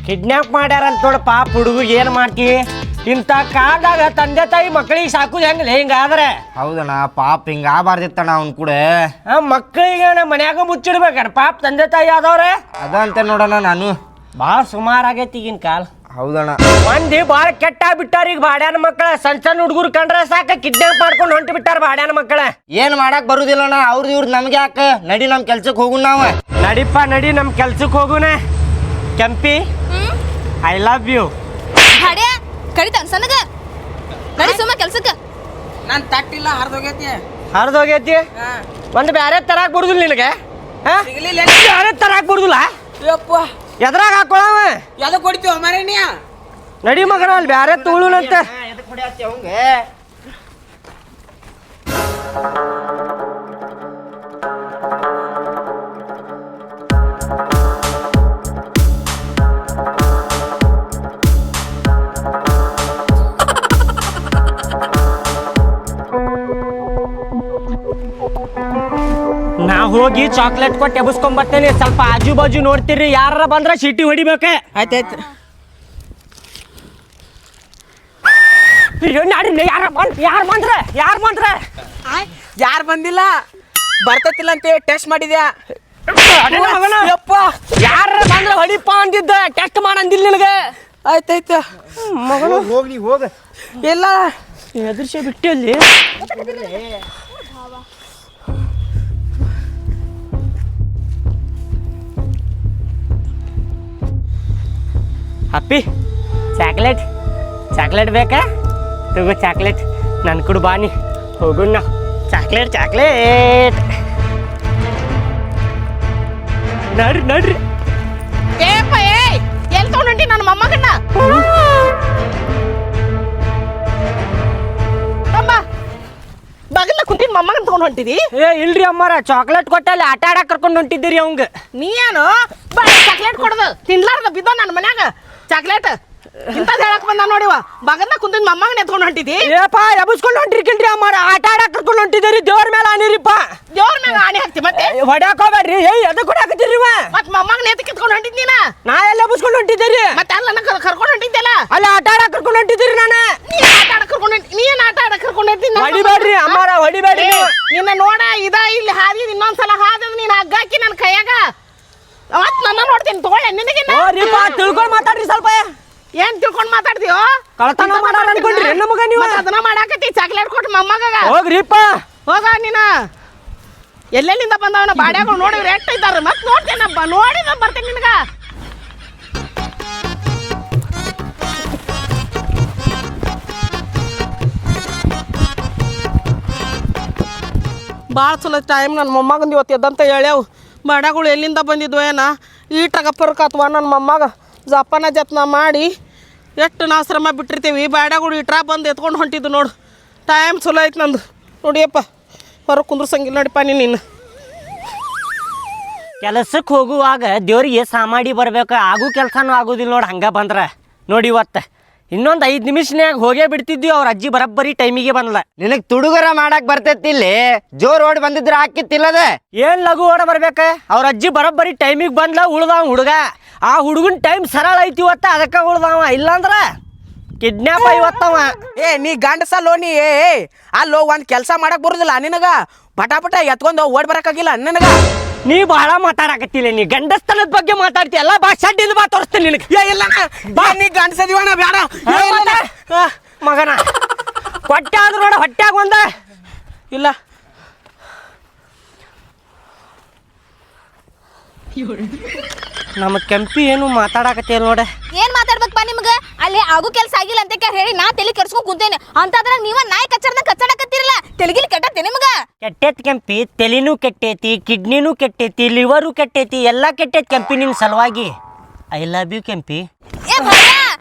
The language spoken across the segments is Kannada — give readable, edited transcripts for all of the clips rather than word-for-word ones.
ಕಿಡ್ನಾಪ್ ಮಾಡ್ಯಾರಂತ ನೋಡ ಪಾಪ ಹುಡುಗಿಗೆ ಏನು ಮಾಡ್ತಿ ಇಂಥ ಕಾಲದಾಗ ತಂದೆ ತಾಯಿ ಮಕ್ಕಳಿಗೆ ಸಾಕುದು ಹೆಂಗಲ್ಲ ಹಿಂಗಾದ್ರೆ ಹೌದಣ್ಣ ಪಾಪ ಹಿಂಗಾಗಬಾರ್ದಿತ್ತಣ್ಣ ಅವ್ನು ಕೂಡ ಮಕ್ಕಳಿಗೆ ಮನ್ಯಾಗ ಮುಚ್ಚಿಡ್ಬೇಕಣ್ಣ ಪಾಪ ತಂದೆ ತಾಯಿ ಆದವ್ರೆ ಅದಂತೆ ನೋಡೋಣ ನಾನು ಭಾಳ ಸುಮಾರಾಗೈತಿ ಈಗಿನ ಕಾಲ. ಹೌದಣ್ಣ ಮಂದಿ ಭಾಳ ಕೆಟ್ಟಾಗ್ಬಿಟ್ಟಾರ ಈಗ ಬಾಡ್ಯಾನ ಮಕ್ಕಳ ಸಣ್ಣ ಸಣ್ಣ ಹುಡುಗರು ಕಂಡ್ರೆ ಸಾಕ ಕಿಡ್ನಾಪ್ ಮಾಡ್ಕೊಂಡು ಹೊಂಟು ಬಿಟ್ಟಾರ ಬಾಡ್ಯಾನ ಮಕ್ಕಳ. ಏನ್ ಮಾಡಕ್ ಬರುದಿಲ್ಲಣ್ಣ ಅವ್ರದ್ದು ಇವ್ರದ್ದು ನಮ್ಗೆ ಯಾಕೆ ನಡಿ ನಮ್ ಕೆಲ್ಸಕ್ಕೆ ಹೋಗುಣ ನಾವು. ನಡಿಪ್ಪ ನಡಿ ನಮ್ಮ ಕೆಲ್ಸಕ್ಕೆ ಹೋಗುಣ. Kempi I love you. ಹಾಡ್ಯಾ ಕಡಿತಾನ ಸನಗ ನಡಿ ಸುಮ್ಮ ಕೆಲ್ಸಕ್ಕ. ನಾನು ತಟ್ಟಿಲ್ಲ ಹರಿದೋಗೈತಿ ಒಂದು ಬ್ಯಾರೆ ತರಾಕ್ ಬಿಡುದಿಲ್ಲ ನಿನಗೆ ಸಿಗ್ಲಿಲ್ಲ ಬ್ಯಾರೆ ತರಾಕ್ ಬಿಡುದಿಲ್ಲ ಯಪ್ಪ ಎದ್ರಾಗ ಹಾಕೊಳವ ಯಾವ್ದು ಕೊಡ್ತೀವ ಮಾರೇನಿಯ ನಡಿ ಮಗನ ಅಲ್ಲಿ ಬ್ಯಾರೆ ತೂಳುನಂತ. ನಾ ಹೋಗಿ ಚಾಕ್ಲೇಟ್ ಕೊಟ್ಟು ಎಬ್ಸ್ಕೊಂಬರ್ತೇನೆ. ಸ್ವಲ್ಪ ಆಜು ಬಾಜು ನೋಡ್ತೀರಿ, ಯಾರ ಬಂದ್ರ ಚೀಟಿ ಹೊಡಿಬೇಕ. ಆಯ್ತಾಯ್ತು. ಯಾರು ಬಂದಿಲ್ಲ ಬರ್ತತಿಲ್ಲ ಅಂತ ಟೆಸ್ಟ್ ಮಾಡಿದ್ಯಾ ಯಪ್ಪ ಯಾರ ಬಂದ್ರ ಹೊಡಿಪ್ಪ ಅಂದಿದ್ದ ಟೆಸ್ಟ್ ಮಾಡಂದಿಲ್ಲ ನಿನಗೆ. ಆಯ್ತಾಯ್ತು ಮಗನು ಹೋಗ್ಲಿ ಹೋಗ ಎಲ್ಲ ಎದುರ್ಸೆ ಬಿಟ್ಟು ಅಲ್ಲಿ ಅಪ್ಪಿ ಚಾಕ್ಲೇಟ್ ಚಾಕ್ಲೇಟ್ ಬೇಕಾ? ತಗೋ ಚಾಕ್ಲೇಟ್ ನನ್ನ ಕೊಡು ಬಾನಿ ಹೋಗುಣ. ಚಾಕ್ಲೇಟ್ ಚಾಕ್ಲೇಟ್ ನಡ್ರಿ ನಡ್ರಿ. ಏಪ್ಪ ಏಯ್ ಎಲ್ಲಿ ತಗೊಂಡಿ ನನ್ನ ಮೊಮ್ಮಗನ್ನ ಬಗಲ ಕುಂತಿನ ಮೊಮ್ಮಗನ್ ತಗೊಂಡ್ ಹೊಂಟಿದಿ? ಏ ಇಲ್ರಿ ಅಮ್ಮಾರ ಚಾಕ್ಲೇಟ್ ಕೊಟ್ಟಲ್ಲಿ ಆಟ ಆಡಕ್ ಕರ್ಕೊಂಡು ಹೊಂಟಿದ್ದೀರಿ ಅವಂಗ. ನೀ ಏನು ಚಾಕ್ಲೇಟ್ ಕೊಡದು ತಿನ್ಲಾರ್ದ ಬಿದ್ದೋ ನನ್ನ ಮನ್ಯಾಗ ಚಾಕ್ಲೇಟ್ ಇಂಥದ್ದು ಹೇಳಕ್ ಬಂದ ನೋಡಿವ ಬಗಲ ಕುಂತಿನ ಮೊಮ್ಮಗನ್ ಎತ್ಕೊಂಡು ಹೊಂಟಿದಿ? ಏಪ ಎಬ್ಸ್ಕೊಂಡು ಹೊಂಟಿರ್ಕಿಲ್ರಿ ಅಮ್ಮಾರ ಆಟ ಆಡಕ್ ಕರ್ಕೊಂಡು ಹೊಂಟಿದ್ದೀರಿ. ದೇವ್ರ ಮೇಲೆ ಆನಿರಿಪ್ಪ. ದೇವ್ರ ಮ್ಯಾಗ ಆಣೆ ಹಾಕ್ತಿ ಮತ್ತೆ ಹೊಡ್ಯಾಕ ಹೋಗ್ಬೇಡ್ರಿ. ಎದಕ್ ಹೊಡ್ಯಾಕತ್ತೀರಿ ಮತ್ ಮೊಮ್ಮಗನ ಎತ್ತಕ್ಕೆ ಎತ್ಕೊಂಡು ಹೊಂಟಿದ್ ನೀನ? ನಾ ಎಲ್ಲ ಎಬ್ಸ್ಕೊಂಡು ಹೊಂಟಿದ್ದೀರಿ. ಮತ್ತೆ ಅಲ್ಲ ನನ್ನ ಕರ್ಕೊಂಡು ಹೊಂಟಿದ್ದಲ್ಲ ಅಲ್ಲಿ ಆಟ ಆಡಕ್ ಕರ್ಕೊಂಡು ಹೊಂಟಿದ್ದೀರಿ. ನಾನು ನೀ ಆಟ ಆಡಕ್ ಕರ್ಕೊಂಡು ನೀ ಏನ್ ಆಟ ಆಡಕ್ ಕರ್ಕೊಂಡು ಹೊಂಟಿದ್ದಿ? ಹೊಡಿಬೇಡ್ರಿ ಅಮ್ಮಾರ ಹೊಡಿಬೇಡ್ರಿ. ನಿನ್ನ ನೋಡ ಇದ ಇಲ್ಲಿ ಹಾದಿದ್ ಇನ್ನೊಂದ್ಸಲ ಹಾದದ್ ನೀನ್ ಹಗ್ಗಾಕಿ ನನ್ನ ಕೈಯಾಗ ಮತ್ ನನ್ನ ನೋಡ್ತೀನಿ ತಗೊಳ್ಳೆ ನಿನಗೆ. ತಿಳ್ಕೊಂಡ್ ಮಾತಾಡ್ರಿ ಸ್ವಲ್ಪ. ಏನ್ ತಿಳ್ಕೊಂಡ್ ಮಾತಾಡ್ತೀವೋ? ಕಳ್ತನ ಮಾಡೋಣ ಅನ್ಕೊಂಡ್ರಿ ನಮಗ ನೀವು? ಅದನ್ನ ಮಾಡಾಕತ್ತಿ ಚಾಕ್ಲೇಟ್ ಕೊಟ್ಟು ಮೊಮ್ಮಗ ಹೋಗ್ರಿಪ್ಪ ಹೋಗ ನೀನ. ಎಲ್ಲೆಲ್ಲಿಂದ ಬಂದವನ ಬಾಡ್ಯಾಗಳು ನೋಡಿವ್ರಿ ಎಷ್ಟು ಇದ್ದಾರ ಮತ್ ನೋಡ್ತೇನೆ ನೋಡಿದ ಬರ್ತೇನೆ ನಿನಗ. ಭಾಳ ಚಲೋ ಟೈಮ್ ನನ್ನ ಮೊಮ್ಮಗಂದು ಇವತ್ತು ಎದ್ದಂತ ಹೇಳ್ಯಾವು. ಬಾಡ್ಯಾಗಳು ಎಲ್ಲಿಂದ ಬಂದಿದ್ವು ಏನ ಈಟಾಗ ಪರ್ಕಾತ್ವ ನನ್ನ ಮೊಮ್ಮಗ ಜಪ್ಪನ ಜತ್ನ ಮಾಡಿ ಎಷ್ಟು ನಾವು ಶ್ರಮ ಬಿಟ್ಟಿರ್ತೀವಿ. ಬಾಡ್ಯಾಗಳು ಇಟ್ರಾ ಬಂದು ಎತ್ಕೊಂಡು ಹೊಂಟಿದ್ದು ನೋಡು. ಟೈಮ್ ಚಲೋ ಐತೆ ನಂದು ನೋಡಿಯಪ್ಪ. ಹೊರಗೆ ಕುಂದ್ರಸಂಗಿಲ್ಲ ನೋಡಿಪ್ಪ ನೀನು. ಕೆಲಸಕ್ಕೆ ಹೋಗುವಾಗ ದೇವ್ರಿಗೆ ಸಾಮಾಡಿ ಬರ್ಬೇಕು. ಆಗು ಕೆಲಸನೂ ಆಗೋದಿಲ್ಲ ನೋಡಿ ಹಂಗೆ ಬಂದ್ರೆ. ನೋಡಿ ಇವತ್ತು ಇನ್ನೊಂದು 5 ನಿಮಿಷನ್ಯಾಗ ಹೋಗೇ ಬಿಡ್ತಿದ್ವಿ. ಅವ್ರ ಅಜ್ಜಿ ಬರಬ್ಬರಿ ಟೈಮಿಗೆ ಬಂದಲ್ಲ. ನಿನಗ್ ತುಡುಗರ ಮಾಡಕ್ ಬರ್ತೈತಿ ಇಲ್ಲಿ ಜೋರ್ ಓಡ್ ಬಂದಿದ್ರೆ ಹಾಕಿತ್ತಿಲ್ಲದ ಏನು ಲಘು ಓಡ ಬರ್ಬೇಕು. ಅವ್ರ ಅಜ್ಜಿ ಬರಬ್ಬರಿ ಟೈಮಿಗೆ ಬಂದ್ಲ. ಉಳ್ದಾವ ಹುಡುಗ. ಆ ಹುಡುಗನ ಟೈಮ್ ಸರಳ ಐತಿ ಇವತ್ತ, ಅದಕ್ಕೆ ಉಳ್ದಾವ. ಇಲ್ಲಾಂದ್ರ ಕಿಡ್ನಾಪ್ ಇವತ್ತವ. ಏ ನೀ ಗಂಡಸಲ್ಲೋ ನೀ ಅಲ್ಲೋ ಒಂದ್ ಕೆಲಸ ಮಾಡಕ್ ಬರುದಿಲ್ಲ ನಿನಗ? ಪಟಾಪಟ ಎತ್ಕೊಂಡು ಓಡ್ ಬರಕಾಗಿಲ್ಲ ನನಗ? ನೀ ಬಹಳ ಮಾತಾಡಕತ್ತಿಲ್ಲ. ನೀ ಗಂಡಸ್ತನದ ಬಗ್ಗೆ ಮಾತಾಡ್ತಿ. ಎಲ್ಲ ಬಾ ಶಡ್ಡಿದ ಬಾ ತೋರಿಸ್ತೀನಿ ನಿನಗೆ. ಇಲ್ಲ ಬಾ ನೀ ಗಂಡಸದಿವಣ ಬೇಡ ಮಗನ ಹೊಟ್ಟೆ ಆದ್ರೂ ನೋಡ ಹೊಟ್ಟ್ಯಾಗ ಒಂದ ಇಲ್ಲ. ನಮ್ಮ ಕೆಂಪಿ ಏನು ಮಾತಾಡಕತ್ತೇಳ ನೋಡ. ಏನ್ ಮಾತಾಡ್ಬೇಕಪ್ಪ ನಿಮ್ಗ? ಅಲ್ಲಿ ಆಗು ಕೆಲಸ ಆಗಿಲ್ಲ ಅಂತ ಹೇಳಿ ನಾ ತಲೆ ಕೆಡ್ಸ್ಕೊಂಡ್ ಕುಂತೇನೆ ಅಂತಂದ್ರ ನೀವ ನಾಯಿ ಕಚ್ಚಾಡಕತ್ತಿರಲ್ಲ. ತೆಲಿಗಿಲಿ ಕೆಟ್ಟತ್ತೆ ನಿಮ್ಗ? ಕೆಟ್ಟೈತಿ ಕೆಂಪಿ. ತಲೆನೂ ಕೆಟ್ಟೈತಿ, ಕಿಡ್ನಿನೂ ಕೆಟ್ಟೈತಿ, ಲಿವರು ಕೆಟ್ಟೈತಿ, ಎಲ್ಲ ಕೆಟ್ಟೈತಿ ಕೆಂಪಿ ನಿನ್ ಸಲುವಾಗಿ. I love you Kempi. ಏ ಭಯ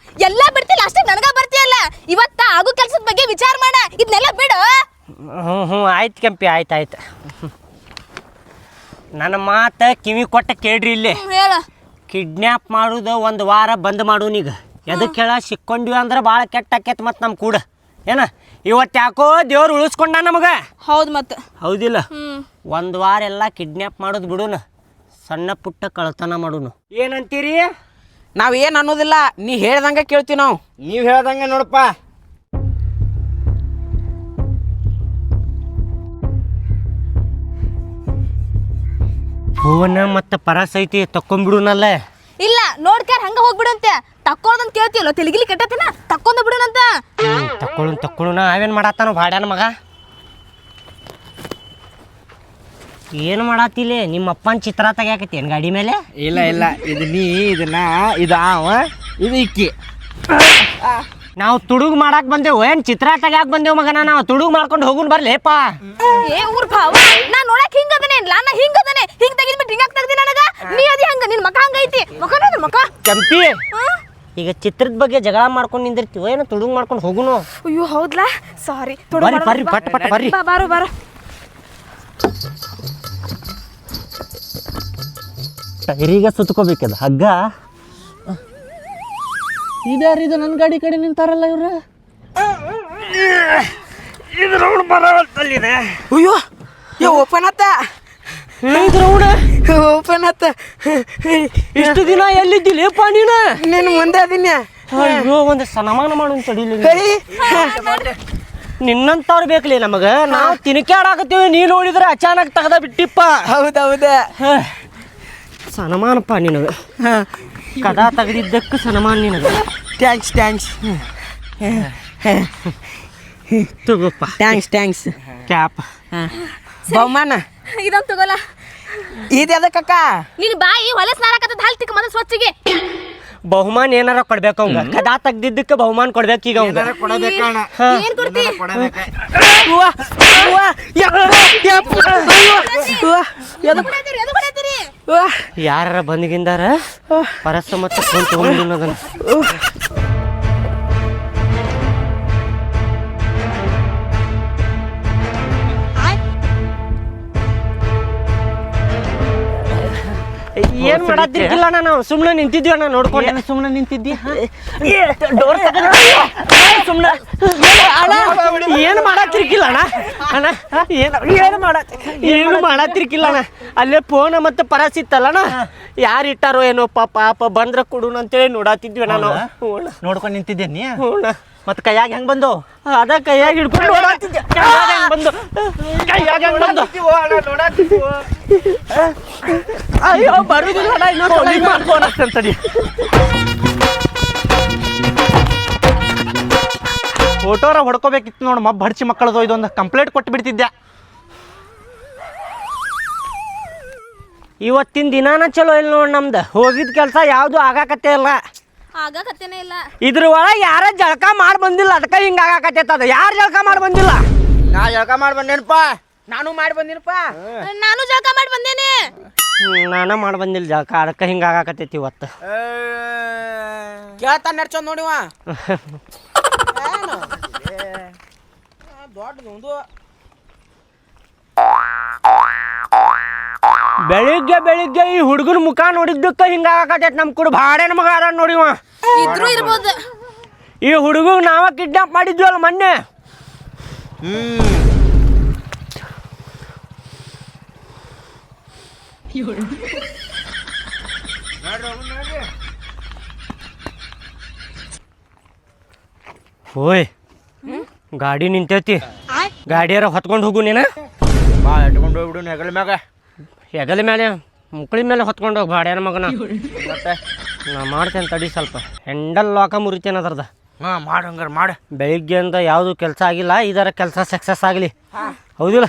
ಎಲ್ಲ ಬಿಡ್ತಿಲ್ಲ ಅಷ್ಟೇ ನನಗ ಬರ್ತೀಯಲ್ಲ. ಇವತ್ತ ಆಗು ಕೆಲ್ಸದ ಬಗ್ಗೆ ವಿಚಾರ ಮಾಡ, ಇದನ್ನೆಲ್ಲ ಬಿಡು. ಹ್ಞೂ ಆಯ್ತು ಕೆಂಪಿ ಆಯ್ತು. ನನ್ನ ಮಾತು ಕಿವಿ ಕೊಟ್ಟ ಕೇಳ್ರಿ. ಇಲ್ಲಿ ಹೇಳ ಕಿಡ್ನ್ಯಾಪ್ ಮಾಡೋದು 1 ವಾರ ಬಂದ್ ಮಾಡೋನೀಗ. ಎದಕ್ಕೆ ಹೇಳ ಸಿಕ್ಕೊಂಡ್ವಿ ಅಂದ್ರೆ ಭಾಳ ಕೆಟ್ಟ ಆಕೈತೆ ಮತ್ತು ನಮ್ಮ ಕೂಡ ಏನ. ಇವತ್ತು ಯಾಕೋ ದೇವ್ರು ಉಳಿಸ್ಕೊಂಡ ನಮಗೆ. ಹೌದು ಮತ್ತೆ ಹೌದಿಲ್ಲ? 1 ವಾರ ಎಲ್ಲ ಕಿಡ್ನ್ಯಾಪ್ ಮಾಡೋದು ಬಿಡೋಣ, ಸಣ್ಣ ಪುಟ್ಟ ಕಳ್ತನ ಮಾಡೋನು. ಏನಂತೀರಿ? ನಾವೇನು ಅನ್ನೋದಿಲ್ಲ, ನೀ ಹೇಳ್ದಂಗೆ ಕೇಳ್ತೀವಿ ನಾವು. ನೀವು ಹೇಳ್ದಂಗೆ ನೋಡಪ್ಪ. ಫೋನ ಮತ್ತು ಪರಸ್ ಐತಿ ತಕ್ಕೊಂಬಿಡುನಲ್ಲ. ಇಲ್ಲ ನೋಡ್ಕ್ಯಾರ ಹಂಗ ಹೋಗ್ಬಿಡಂತೆ. ತಕ್ಕೊಳ್ದಂತ ಕೇಳ್ತೀವಲ್ಲ, ತೆಲಿಗಿಲಿ ಕೆಟ್ಟತಿನ ತಕ್ಕೊಂಡ ಬಿಡುನಂತ. ತಕ್ಕೊಳ್ಳೋಣ. ಅವೇನು ಮಾಡತ್ತಾನ ಭಾಡ್ಯಾನ ಮಗ? ಏನು ಮಾಡತ್ತಿಲ್ಲ? ನಿಮ್ಮ ಅಪ್ಪನ ಚಿತ್ರ ತೆಗಿಯಾಕತಿ ಏನು ಗಾಡಿ ಮೇಲೆ? ಇಲ್ಲ ಇಲ್ಲ, ಇದು ನೀ, ಇದನ್ನ ಇದು ಅವ, ಇದು ಇಕ್ಕಿ. ನಾವು ತುಡುಗ್ ಮಾಡಕ್ ಬಂದೇವು, ಏನು ಚಿತ್ರ ತೆಗಿಯಾಕ ಬಂದೇವು ಮಗನ? ನಾವು ತುಡುಗ್ ಮಾಡ್ಕೊಂಡು ಹೋಗುನ್ ಬರ್ಲೇಪ. ಏ ಊರ್ ಭಾವ, ನಾ ನೋಡಕ್ ಹಿಂಗದನೆ, ನಾ ಹಿಂಗದನೆ, ಹಿಂಗ್ ತೆಗಿದ್ಬಿಟ್ಟು ಹಿಂಗಾಕ್ ತೆಗ್ದಿ ನನಗ. ನೀ ಅದಿ ಹಂಗ, ನಿನ್ ಮಕ ಹಂಗೈತಿ. ಮಕ ನೋಡ್ರಿ ಮಕ. ಚಂಪಿ, ಈಗ ಚಿತ್ರದ ಬಗ್ಗೆ ಜಗಳ ಮಾಡ್ಕೊಂಡು ನಿಂದಿರ್ತೀವೋ ಏನೋ ತುಡುಗ್ ಮಾಡ್ಕೊಂಡು ಹೋಗುನು? ಅಯ್ಯೋ ಹೌದ್ಲಾ, ಸಾರಿ. ಬರ್ರಿ ಬರ್ರಿ, ಪಟ್ ಪಟ್ ಬರ್ರಿ. ಬಾರೋ ಬಾರೋ. ಟೈರಿಗೆ ಸುತ್ಕೋಬೇಕದ ಹಗ್ಗ. ಇದ್ಯಾರಿದು ನನ್ನ ಗಾಡಿ ಕಡೆ ನಿಂತಾರಲ್ಲ ಇವ್ರು? ಇದು ರೌಂಡ್ ಬರವಲ್ತಲ್ಲಿದೆ. ಅಯ್ಯೋ ಓಪನ್ ಆತ, ಓಪನ್ ಆತ. ಇಷ್ಟು ದಿನ ಎಲ್ಲಿದ್ದಿಲ್ಲಪ್ಪ ನೀನು? ನೀನು ಮುಂದೆ ಅದೀನಿ. ಅಯ್ಯೋ, ಒಂದು ಸನ್ಮಾನ ಮಾಡೋನ್ ತಡಿಲಿ. ನಿನ್ನಂತವ್ರು ಬೇಕಲಿ ನಮಗ. ನಾವು ತಿನ್ಕ್ಯಾಡಾಕತ್ತೀವಿ, ನೀ ನೋಡಿದ್ರೆ ಅಚಾನಕ್ ತೆಗ್ದ ಬಿಟ್ಟಿಪ್ಪ. ಹೌದೌದ, ಸನ್ಮಾನಪ್ಪ ನಿನಗೆ. ಕದಾ ತೆಗೆದಿದ್ದಕ್ಕೆ ಸನ್ಮಾನ ನಿನಗೆ. ಥ್ಯಾಂಕ್ಸ್ ಥ್ಯಾಂಕ್ಸ್ ತಗೋಪ್ಪ. Thanks cap. ಬಹುಮಾನ ಇದನ್ ತಗೋಲ್ಲ. ಇದು ಎದಕ್ಕಕ್ಕ? ನಿನ್ ಬಾಯಿ ಹೊಲಸ್ ನಾರಾಕತ್ತದ ಹಾಲ್ ತಿಕ್ಕ ಮೊದಲು ಸ್ವಚ್ಛಗೆ. ಬಹುಮಾನ ಏನಾರ ಕೊಡ್ಬೇಕು ಅವಂಗ. ಕದಾ ತೆಗ್ದಿದ್ದಕ್ಕೆ ಬಹುಮಾನ ಕೊಡ್ಬೇಕು ಈಗ ಅವಂಗ. ಕೊಡಬೇಕಣ್ಣ, ಏನ್ ಕೊಡ್ತಿ? ಕೊಡಬೇಕ. ಎದು ಬಿಡತ್ತೀರಿ? ಯಾರ ಬಂದ್ಗಿಂದಾರ ಪರಸ್ಸ ಮತ್ತೆ ಫೋನ್ ತಗೊಂಡು ಅದನ್ನ. ಏನ್ ಮಾಡತ್ತಿರ್ಕಿಲ್ಲ, ನಾವು ಸುಮ್ಮನೆ ನಿಂತಿದ್ವಿ ಅಣ್ಣ ನೋಡ್ಕೊಂಡು. ಸುಮ್ಮನೆ ನಿಂತಿದ್ದಿ? ಡೋರ್ ಸುಮ್ಮನೆ ಏನು ಮಾಡತ್ತಿರ್ಕಿಲ್ಲ ಅಣ್ಣ. ಅಣ್ಣ ಏನು ಮಾಡತ್ತಿರ್ಕಿಲ್ಲ ಅಣ್ಣ. ಅಲ್ಲೇ ಫೋನ್ ಮತ್ತೆ ಪರಸ್ ಇತ್ತಲ್ಲಣ್ಣ, ಯಾರು ಇಟ್ಟಾರೋ ಏನೋ ಪಾಪ ಬಂದ್ರ ಕೊಡುನ ಅಂತೇಳಿ ನೋಡತ್ತಿದ್ವಿ ಅಣ್ಣ ನಾವು. ನೋಡ್ಕೊಂಡು ನಿಂತಿದ್ದೇನೆ. ಹ್ಞೂ. ಮತ್ತೆ ಕೈಯಾಗ ಹೆಂಗ್ ಬಂದು? ಅದ ಕೈಯಾಗ ಹಿಡ್ಕೊಂಡು ನೋಡತ್ತಿದ್ದೆ. ಕೈಯಾಗ ಹೆಂಗ್ ಬಂದು? ಅಯ್ಯೋ ಬರುದಿಲ್ಲ ಅಣ್ಣ, ಇನ್ನೊಂದು ಮಾಡ್ಕೊಂಡು ಅಷ್ಟಂತಡಿ. ಫೋಟೋರ ಹೊಡ್ಕೋಬೇಕಿತ್ತು ನೋಡು, ಮಬ್ಬ ಹಡ್ಸಿ ಮಕ್ಕಳದು. ಇದೊಂದು ಕಂಪ್ಲೇಂಟ್ ಕೊಟ್ಟು ಬಿಡ್ತಿದ್ದೆ. ಇವತ್ತಿನ ದಿನಾನ ಚಲೋ ಇಲ್ಲ ನೋಡಿ ನಮ್ದು. ಹೋಗಿದ್ ಕೆಲಸ ಯಾವುದು ಆಗಾಕತ್ತೇ ಇಲ್ಲ. ಆಗಕತ್ತೇನೆ ಇಲ್ಲ. ಇದ್ರ ಒಳಗೆ ಯಾರ ಜಳಕ ಮಾಡಿ ಬಂದಿಲ್ಲ, ಅದಕ್ಕೆ ಹಿಂಗ ಆಗಾಕತ್ತೈತದ. ಯಾರು ಜಳಕ ಮಾಡಿ ಬಂದಿಲ್ಲ? ನಾ ಜಳಕ ಮಾಡಿ ಬಂದೇನಪ್ಪ. ನಾನು ಮಾಡಿ ಬಂದಿನಪ್ಪ. ನಾನು ಜಳಕ ಮಾಡಿ ಬಂದೇನೆ. ನಾನ ಮಾಡಿ ಬಂದಿಲ್ಲ ಜಳಕ, ಅದಕ್ಕೆ ಹಿಂಗ ಆಗಾಕತ್ತೈತಿ ಇವತ್ತು. ಕೇಳ್ತಾನ ನಡ್ಸೋದ್ ನೋಡಿವ. ದೊಡ್ಡದು ಬೆಳಿಗ್ಗೆ ಈ ಹುಡುಗನ ಮುಖ ನೋಡಿದ್ದಕ್ಕೆ ಹಿಂಗ ಆಗಾಕತ್ತೈತಿ. ನಮ್ ಕೂಡ ಭಾಡ್ಯಾನ ಮಗ ಅದ ನೋಡಿವ. ಇದ್ರು ಇರ್ಬೋದು. ಈ ಹುಡುಗ ನಾವ ಕಿಡ್ನಾಪ್ ಮಾಡಿದ್ವಲ್ಲ ಮೊನ್ನೆ. ಓಯ್, ಗಾಡಿ ನಿಂತೈತಿ, ಗಾಡಿಯಾರ ಹೊತ್ಕೊಂಡು ಹೋಗು ನೀನ. ಬಾ ಇಟ್ಕೊಂಡು ಹೋಗ್ಬಿಡು ಹೆಗಲ ಮ್ಯಾಗ. ಹೆಗಲ ಮೇಲೆ ಮುಕ್ಕಳಿ ಮೇಲೆ ಹೊತ್ಕೊಂಡು ಹೋಗಿ ಭಾಡ್ಯಾನ ಮಗನ. ಮತ್ತೆ ನಾ ಮಾಡ್ತೇನೆ ತಡಿ, ಸ್ವಲ್ಪ ಹ್ಯಾಂಡಲ್ ಲಾಕ ಮುರಿತೇನೆ ಅದ್ರದ್ದು. ಮಾಡು ಹಂಗಾರೆ ಮಾಡು. ಬೆಳಿಗ್ಗೆ ಅಂತ ಯಾವುದು ಕೆಲಸ ಆಗಿಲ್ಲ, ಇದರ ಕೆಲಸ ಸಕ್ಸಸ್ ಆಗಲಿ. ಹೌದಿಲ್ಲ?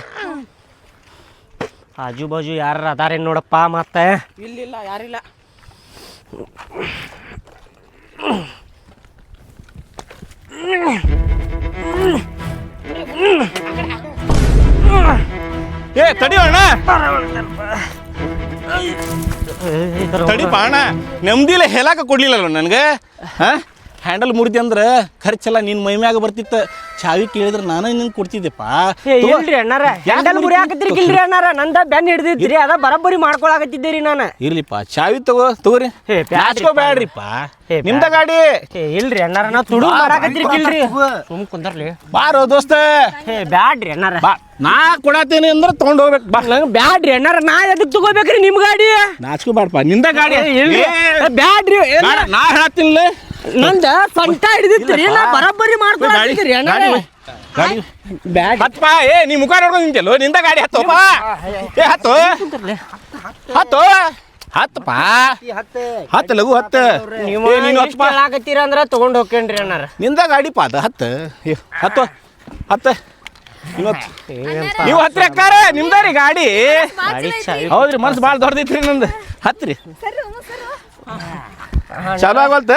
ಆಜು ಬಾಜು ಯಾರು ಅದಾರೇನು ನೋಡಪ್ಪ. ಮತ್ತೆ ಇಲ್ಲಿಲ್ಲ, ಯಾರಿಲ್ಲ. ಏ ತಡಿ ಅಣ್ಣ, ತಡಿ ಅಣ್ಣ. ನೆಮ್ಮದಿಲ್ಲ ಹೇಳಾಕ ಕೊಡ್ಲಿಲ್ಲ ನನಗೆ. ಹ್ಯಾಂಡಲ್ ಮುರಿದಿ ಅಂದ್ರೆ ಖರ್ಚೆಲ್ಲ ನಿನ್ನ ಮೈ ಮ್ಯಾಗ ಬರ್ತಿತ್ತು ಚಾವಿ ಕೇಳಿದ್ರೆ ನಾನು ನಿಂಗೆ ಕೊಡ್ತಿದ್ದೆಪ್ಪ ಇಲ್ರಿ ಅಣ್ಣಾರ ಹ್ಯಾಂಡಲ್ ಮುರಿ ಹಾಕತ್ರಿಕಿಲ್ರಿ ಅಣ್ಣಾರ ನಂದ ಬೆನ್ ಹಿಡ್ದಿದ್ರಿ ಅದ ಬರಬ್ಬರಿ ಮಾಡ್ಕೊಳಕತ್ತಿದ್ದೀರಿ ನಾನು ಇರ್ಲಿಪ್ಪ ಚಾವಿ ತಗೋರಿ ಬ್ಯಾಡ್ರಿಪ್ಪ ನಿಮ್ದ ಗಾಡಿ ಇಲ್ರಿ ಅಣ್ಣಾರ ನಾ ತುಡು ಮಾಡಾಕತ್ರಿಕಿಲ್ರಿ ಸುಮ್ ಕುಂದರ್ಲಿ ಬಾರೋ ದೋಸ್ತ ಬ್ಯಾಡ್ರಿ ಅಣ್ಣಾರ ಬಾ ನಾ ಕೊಡತೇನೆ ಅಂದ್ರೆ ತಗೊಂಡ್ ಹೋಗ್ಬೇಕು ಬಾ ನಂಗೆ ಬ್ಯಾಡ್ರಿ ಅಣ್ಣಾರ ನಾ ಎದಕ್ ತಗೋಬೇಕ್ರಿ ನಿಮ್ ಗಾಡಿ ನಾಚ್ಕೋಬೇಡಪ್ಪ ನಿಂದ ಗಾಡಿ ಬ್ಯಾಡ್ರಿ ನಾ ಹೇಳತ್ತಿಲ್ಲ ನಂದ ಸೊಂಟ ಹಿಡಿದಿತ್ರಿ ನಾ ಬರಬ್ಬರಿ ಮಾಡ್ಕೊಳಕತ್ತೀರಿ ಅಣ್ಣಾರ ಗಾಡಿ ಬ್ಯಾಡ್ ಹತ್ತಪ್ಪ ನೀ ಮುಖ ನೋಡ್ಕೊಂಡು ನಿಂತಲ್ಲೋ ನಿಂದ ಗಾಡಿ ಹತ್ತೋಪ್ಪ ಹತ್ತು ಹತ್ತು ಹತ್ತಪ್ಪ ಹತ್ತು ಲಘು ಹತ್ತು ನೀನು ಹತ್ತಪ್ಪ ಹೇಳಾಕತ್ತೀರ ಅಂದ್ರ ತಗೊಂಡ್ ಹೋಗ್ಕೇನ್ರಿ ಅಣ್ಣಾರ ನಿಂದ ಗಾಡಿಪ್ಪ ಅದು ಹತ್ತು ಹತ್ತು ಹತ್ತು ನೀವು ಹತ್ರಿ ಅಕ್ಕಾರ ನಿಮ್ದಾರಿ ಗಾಡಿ ಹೌದ್ರಿ ಮನ್ಸು ಭಾಳ ದೊಡ್ಡದೈತ್ರಿ ನಂದು ಹತ್ರಿ ಚಾಲು ಆಗಲ್ತ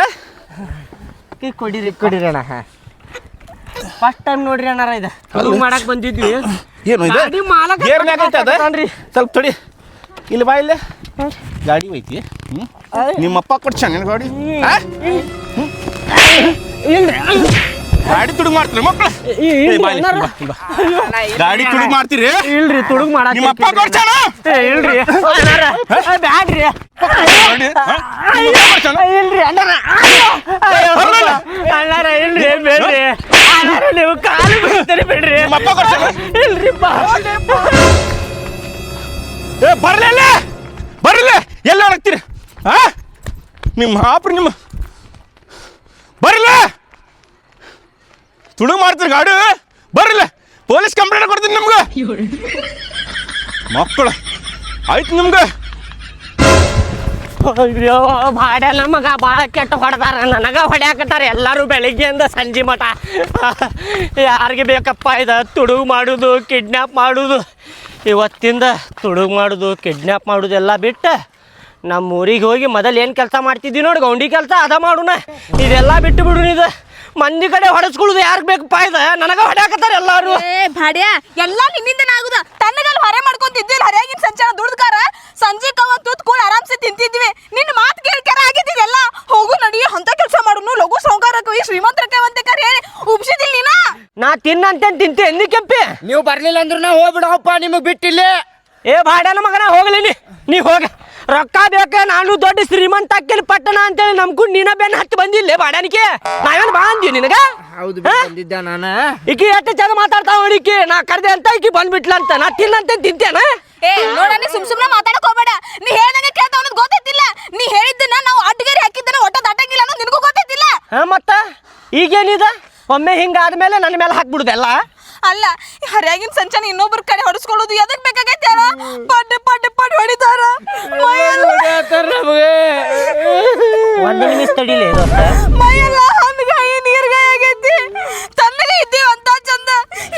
ಕೊಡಿರಿ ಅಣ್ಣ ಫಸ್ಟ್ ಟೈಮ್ ನೋಡ್ರಿ ಅಣ್ಣಾರ ಇದು ಮಾಡಕ್ ಬಂದಿದ್ವಿ ಏನು ಇದು ಗಾಡಿ ಮಾಲಕ ಗೇರ್ ಮ್ಯಾಗ ಐತೆ ಅದ ಕಟ್ಟಾನ್ರಿ. ಸ್ವಲ್ಪ ತೊಡಿ ಇಲ್ಲಿ ಬಾ ಇಲ್ಲೇ ಗಾಡಿ ಐತಿ ನಿಮ್ಮಪ್ಪ ಕೊಡ್ಸಂಗ ಗಾಡಿ ಆ? ಗಾಡಿ ತುಡುಗ್ ಮಾಡ್ತೀರಿ ಮಕ್ಕಳು ಗಾಡಿ ತುಡುಗ್ ಮಾಡ್ತೀರಿ ಇಲ್ರಿ ತುಡುಗ್ ಮಾಡಕ್ ನಿಮ್ಮಪ್ಪ ಕೊಡ್ಸಾನ ಇಲ್ರಿ ಅಣ್ಣಾರ ಬ್ಯಾಡ್ರಿ ಇಲ್ರಿ ಅಣ್ಣಾರ ಅಣ್ಣಾರ ಇಲ್ರಿ ಬೇಡ್ರಿ ಅಣ್ಣಾರ ನೀವು ಕಾಲು ಬಿಡ್ತೀರಿ ಬಿಡ್ರಿ ನಿಮ್ಮಪ್ಪ ಕೊಡ್ಸಾನ ಇಲ್ರಿ ಬರ್ಲಿಲ್ಲ ಬರ್ಲಿಲ್ಲ ಎಲ್ಲ ಹಾಕ್ತೀರಿ ಹಾ ನಿಮ್ಮ ಆಪ್ರಿ ನಿಮ್ಮ ಬರ್ಲಿಲ್ಲ ತುಡುಗ್ ಮಾಡ್ತೀರಿ ಗಾಡಿ ಬರ್ರಿಲ್ಲ ಪೊಲೀಸ್ ಕಂಪ್ಲೇಂಟ್ ಕೊಡ್ತೀನಿ ನಿಮ್ಗೆ ಮಕ್ಕಳು ಆಯ್ತು ನಿಮ್ಗೆ ಅಯ್ಯೋ ಬಾಡ್ಯಾನ ಮಗ ಭಾಳ ಕೆಟ್ಟ ಹೊಡೆದಾರ ನನಗ ಹೊಡ್ಯಾಕತ್ತಾರ ಎಲ್ಲರೂ ಬೆಳಿಗ್ಗೆಯಿಂದ ಸಂಜೆ ಮಠ ಯಾರಿಗೆ ಬೇಕಪ್ಪ ಇದು ತುಡುಗು ಮಾಡೋದು ಕಿಡ್ನ್ಯಾಪ್ ಮಾಡೋದು ಇವತ್ತಿಂದ ತುಡುಗು ಮಾಡೋದು ಕಿಡ್ನ್ಯಾಪ್ ಮಾಡೋದು ಎಲ್ಲ ಬಿಟ್ಟು ನಮ್ಮ ಊರಿಗೆ ಹೋಗಿ ಮೊದಲು ಏನು ಕೆಲಸ ಮಾಡ್ತಿದ್ವಿ ನೋಡಿ ಗೌಂಡಿ ಕೆಲಸ ಅದ ಮಾಡೋಣ ಇದೆಲ್ಲ ಬಿಟ್ಟು ಬಿಡು ಇದು ಮಂದಿ ಕಡೆ ಹೊಡೆಸ್ಕೊಳ್ಳೋದು ಯಾರಿಗೆ ಬೇಕಪ್ಪ ಇದು ನನಗ ಹೊಡ್ಯಾಕತ್ತಾರ ಎಲ್ಲರೂ ಭಾಡ್ಯ ಎಲ್ಲ ನಿನ್ನಿಂದನ ಆಗುದ ತನ್ನಗಲ್ಲಿ ಹೊರೆ ಮಾಡ್ಕೊಂತಿದ್ವಿ ಹರಿಯಾಗಿನ ಸಂಚಾರ ದುಡ್ದಾರ ಸಂಜೆ ಕವಂತು ಕೂಡ ಆರಾಮ್ಸೆ ತಿಂತಿದ್ವಿ ನಿನ್ನ ಮಾತು ಕೇಳ್ಕ್ಯಾರ ಆಗಿದ್ದಿದೆಲ್ಲ ಹೋಗು ನಡಿ ಅಂತ ಕೆಲಸ ಮಾಡುನು ಲಘು ಸೌಕಾರಕ್ಕೆ ಹೋಗಿ ಶ್ರೀಮಂತರಕ್ಕೆ ಅಂತ ಕರೆ ಹೇಳಿ ಉಪ್ಸಿದಿಲ್ಲ ನೀನ ನಾ ತಿನ್ನಂತೆ ತಿಂತೆ ಎಂದಿ ಕೆಂಪಿ ನೀವು ಬರ್ಲಿಲ್ಲ ಅಂದ್ರೆ ನಾ ಹೋಗ್ಬಿಡಪ್ಪ ನಿಮಗೆ ಬಿಟ್ಟಿಲ್ಲೇ ಏ ಬಾಡ್ಯಾನ ಮಗನ ಹೋಗ್ಲಿ ನೀ ಹೋಗ ರೊಕ್ಕ ಬೇಕ ನಾನು ದೊಡ್ಡ ಶ್ರೀಮಂತ ಅಕ್ಕೇಲಿ ಪಟ್ಟಣ ಅಂತೇಳಿ ನಮ್ಕೊಂಡು ನೀನ ಬೆನ್ನ ಹತ್ತಿ ಬಂದಿಲ್ಲ ಬಾಡ್ಯಾನಿಕೆ ನಾವೇನು ಬಾ ಅಂದ್ವಿ ನಿನಗ ಹೌದು ಬಂದಿದ್ದ ನಾನು ಈಕಿ ಎಷ್ಟು ಜನ ಮಾತಾಡ್ತಾವ ನೋಡಿಕಿ ನಾ ಕರ್ದೆ ಅಂತ ಈಕಿ ಬಂದ್ಬಿಟ್ಲ ಅಂತ ನಾ ತಿನ್ನಂತೆ ತಿಂತೇನ ಏ ನೋಡನಿ ಸುಮ್ನೆ ಮಾತಾಡಕ್ ಹೋಗ್ಬೇಡ ನೀ ಹೇಳ್ದಂಗೆ ಕೇಳ್ತಾ ಅನ್ನೋದು ಗೊತ್ತೈತಿಲ್ಲ ನೀ ಹೇಳಿದ್ದನ್ನ ನಾವು ಅಡ್ಗೇರಿ ಹಾಕಿದ್ದನ್ನ ಒಟ್ಟ ದಾಟಂಗಿಲ್ಲ ಅನ್ನೋದು ನಿನಗೂ ಗೊತ್ತೈತಿಲ್ಲ ಹಾ ಮತ್ತ ಈಗೇನಿದ ಒಮ್ಮೆ ಹಿಂಗಾದ್ಮೇಲೆ ನನ್ನ ಮೇಲೆ ಹಾಕ್ಬಿಡುದೆಲ್ಲ ಅಲ್ಲ ಹರಿಯಾಗಿನ ಸಂಚಾನ ಇನ್ನೊಬ್ಬರ ಕಡೆ ಹೊಡೆಸ್ಕೊಳ್ಳೋದು ಎದಕ್ ಬೇಕಾಗೈತೆ ಅಲ್ಲ ಪಡ್ ಹೊಡಿತಾರ ಒಂದು ನಿಮಿಷ ತಡಿಲಿ ಮೈಯೆಲ್ಲ ಹಣ್ಣುಗಾಯಿ ನೀರ್ಗಾಯಿ ಆಗೈತಿ ತಣ್ಣಗೆ ಇದ್ದೀವಿ ಅಂತ ಚಂದ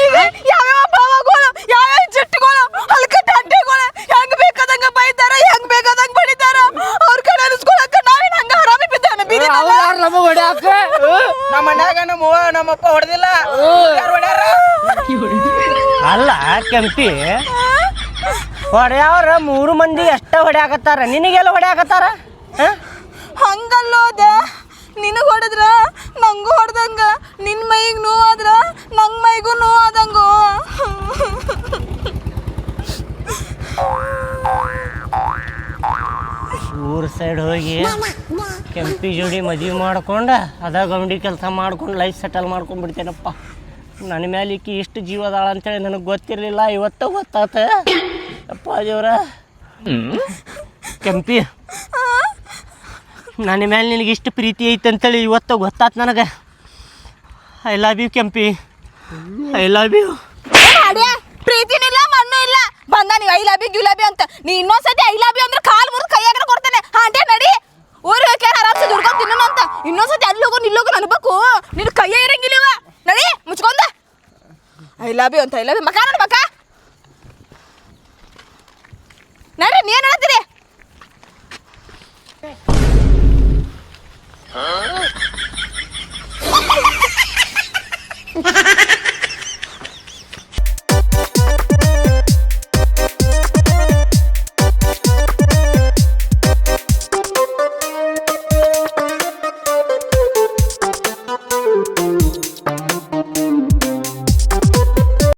ಈಗ ಯಾವ್ಯಾವ ಭಾವಗಳು ಯಾವ್ಯಾವ ಜಟ್ಟುಗಳು ಹಲ್ಕಟ್ಟ ಅಡ್ಡೆಗಳು ಹೆಂಗ್ ಬೇಕಾದಂಗ ಬೈತಾರ ಹೆಂಗ್ ಬೇಕಾದಂಗ ಬಡಿತಾರ ಅವ್ರ ಕಡೆ ಅನಿಸ್ಕೊಳಕ ನಾವೇನ್ ಹಂಗ ಹರಾಮಿ ಬಿದ್ದಾನ ಬೀದಿ ನಮಗೆ ಹೊಡ್ಯಾಕ ನಮ್ಮ ಮನ್ಯಾಗ ನಮ್ಮಪ್ಪ ಹೊಡೆದಿಲ್ಲ ಯಾರು ಹೊಡ್ಯಾರ ಅಲ್ಲ ಕೆಂಪಿ ಹೊಡ್ಯಾವ್ರ 3 ಮಂದಿ ಎಷ್ಟ ಹೊಡ್ಯಾಕತ್ತಾರ ನಿನಗೆಲ್ಲ ಹೊಡ್ಯಾಕತ್ತಾರ ಹಂಗಲ್ಲೋದ ನಿನಗೆ ಹೊಡೆದ್ರ ನಂಗೂ ಹೊಡೆದಂಗ ನಿನ್ನ ಮೈಗೆ ನೋವಾದ್ರ ನಂಗೆ ಮೈಗೂ ನೋವಾದಂಗೋ ಊರ್ ಸೈಡ್ ಹೋಗಿ ಕೆಂಪಿ ಜೋಡಿ ಮದುವೆ ಮಾಡ್ಕೊಂಡ ಅದ ಗೌಂಡಿ ಕೆಲಸ ಮಾಡ್ಕೊಂಡು ಲೈಫ್ ಸೆಟಲ್ ಮಾಡ್ಕೊಂಡ್ಬಿಡ್ತೇನಪ್ಪ ನನ್ನ ಮೇಲೆ ಈಕಿ ಇಷ್ಟು ಜೀವದಾಳ ಅಂತೇಳಿ ನನಗೆ ಗೊತ್ತಿರಲಿಲ್ಲ ಇವತ್ತ ಗೊತ್ತಾತ ಅಪ್ಪ ದೇವ್ರ ಕೆಂಪಿ ನನ್ನ ಮೇಲೆ ನಿನಗೆ ಇಷ್ಟು ಪ್ರೀತಿ ಐತೆ ಅಂತೇಳಿ ಇವತ್ತು ಗೊತ್ತಾತ್ ನನಗೆ I love you Kempi I love you ಪ್ರೀತಿನಿಲ್ಲ ಮಣ್ಣು ಇಲ್ಲ ಬಂದ ನೀವು ಐಲಾಬಿ ಗಿಲಾಬಿ ಅಂತ ನೀ ಇನ್ನೊಂದ್ಸತಿ ಐಲಾಬಿ ಅಂದ್ರೆ ಕಾಲ್ ಮುರಿದು ಕೈಯಾಗ ಕೊಡ್ತೇನೆ ಹಾಂಟೆ ನಡಿ ಊರು ಹೋಗ್ಯಾರ ಆರಾಮ್ಸೆ ದುಡ್ಕೊಂಡು ತಿನ್ನೋಣ ಅಂತ ಇನ್ನೊಂದ್ಸತಿ ಅಲ್ಲಿ ಹೋಗು ನಿಲ್ಲೋಗು ಅನ್ಬೇಕು ನಿನ್ ಕೈಯೇ ಇರಂಗಿಲ್ಲವ ನಡಿ ಮುಚ್ಕೊಂಡ ಐಲಾಬಿ ಅಂತ ಐಲಾಬಿ ಮಕ ನೋಡ್ ಮಕ ನಡ್ರಿ ನೀನ್